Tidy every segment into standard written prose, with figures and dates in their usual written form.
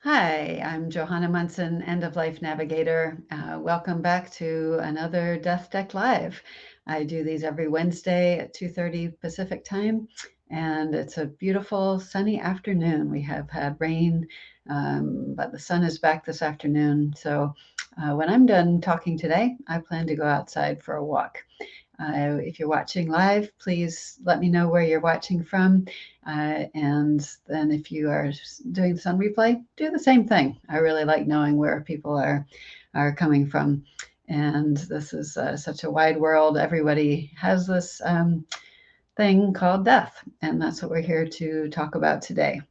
Hi, I'm Johanna Munson, End of Life Navigator. Welcome back to another Death Deck Live. I do these every Wednesday at 2:30 Pacific time, and it's a beautiful sunny afternoon. We have had rain, but the sun is back this afternoon. So when I'm done talking today, I plan to go outside for a walk. If you're watching live, please let me know where you're watching from. And then if you are doing this on replay, do the same thing. I really like knowing where people are coming from. And this is such a wide world. Everybody has this thing called death. And that's what we're here to talk about today.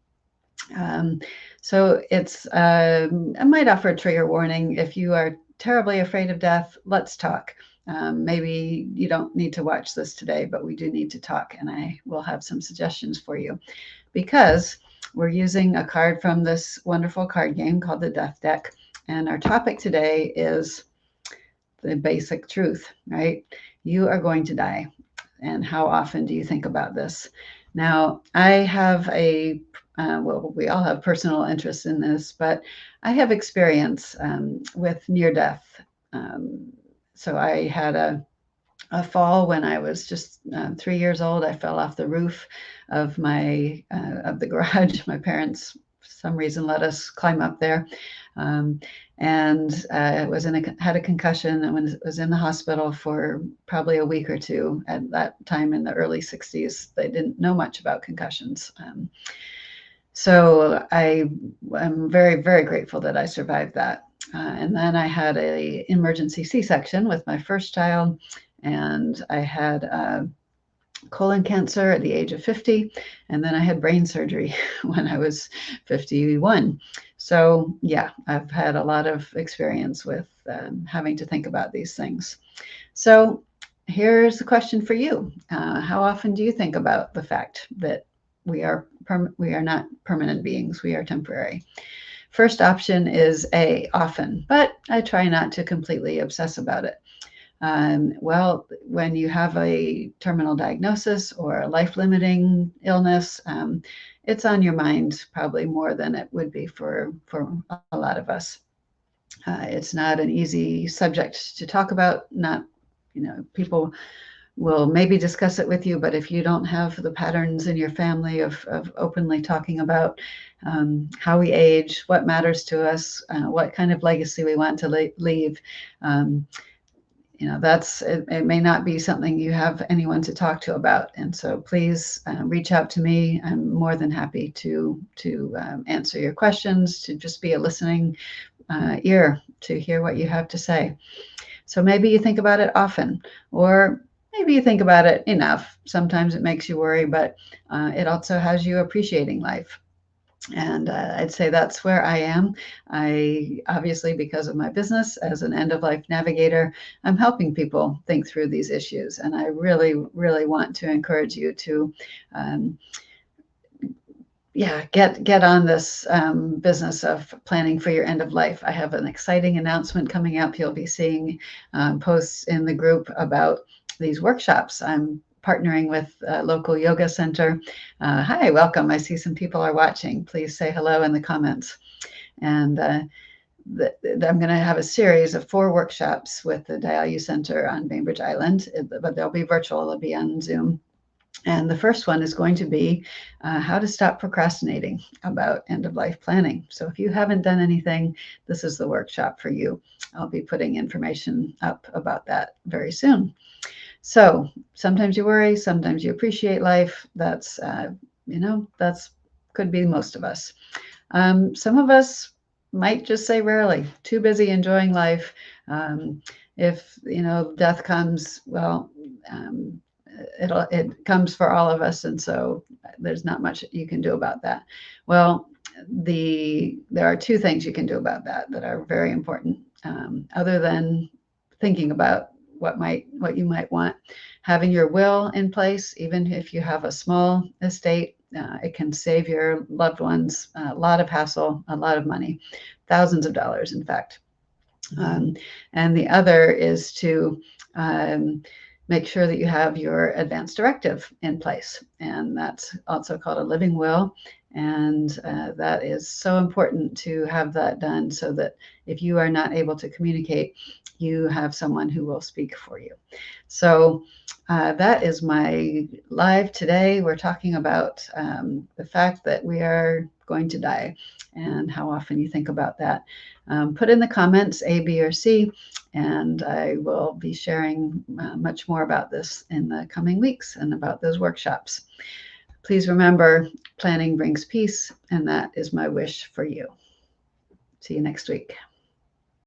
So I might offer a trigger warning. If you are terribly afraid of death, let's talk. Maybe you don't need to watch this today, but we do need to talk, and I will have some suggestions for you because we're using a card from this wonderful card game called the Death Deck. And our topic today is the basic truth, right? You are going to die. And how often do you think about this? Now, I have we all have personal interest in this, but I have experience with near death. So I had a fall when I was just 3 years old. I fell off the roof of the garage. My parents, for some reason, let us climb up there, and had a concussion and was in the hospital for probably a week or two. At that time in the early '60s, they didn't know much about concussions. So I am very, very grateful that I survived that. And then I had an emergency C-section with my first child, and I had colon cancer at the age of 50, and then I had brain surgery when I was 51. So yeah, I've had a lot of experience with having to think about these things. So here's the question for you. How often do you think about the fact that we are not permanent beings, we are temporary? First option is A, often, but I try not to completely obsess about it. Well, when you have a terminal diagnosis or a life-limiting illness, it's on your mind probably more than it would be for a lot of us. It's not an easy subject to talk about. Not, people will maybe discuss it with you, but if you don't have the patterns in your family of openly talking about how we age, what matters to us, what kind of legacy we want to leave, it may not be something you have anyone to talk to about. And so please reach out to me. I'm more than happy to answer your questions, to just be a listening ear to hear what you have to say. So maybe you think about it often, or maybe you think about it enough. Sometimes it makes you worry, but it also has you appreciating life. And I'd say that's where I am. I obviously, because of my business as an end of life navigator, I'm helping people think through these issues. And I really, really want to encourage you to, get on this business of planning for your end of life. I have an exciting announcement coming up. You'll be seeing posts in the group about these workshops. I'm partnering with a local yoga center. Hi, welcome. I see some people are watching. Please say hello in the comments. And I'm going to have a series of 4 workshops with the Dialu Center on Bainbridge Island, but they'll be virtual. They'll be on Zoom. And the first one is going to be how to stop procrastinating about end-of-life planning. So if you haven't done anything, this is the workshop for you. I'll be putting information up about that very soon. So sometimes you worry, sometimes you appreciate life. That's could be most of us. Some of us might just say rarely, too busy enjoying life. If death comes, well, it comes for all of us, and so there's not much you can do about that. Well, there are 2 things you can do about that are very important, other than thinking about what you might want. Having your will in place, even if you have a small estate, it can save your loved ones a lot of hassle, a lot of money, thousands of dollars, in fact. And the other is to make sure that you have your advance directive in place. And that's also called a living will. And that is so important to have that done so that if you are not able to communicate, you have someone who will speak for you. So that is my live today. We're talking about the fact that we are going to die and how often you think about that. Put in the comments A, B, or C, and I will be sharing much more about this in the coming weeks and about those workshops. Please remember, planning brings peace, and that is my wish for you. See you next week.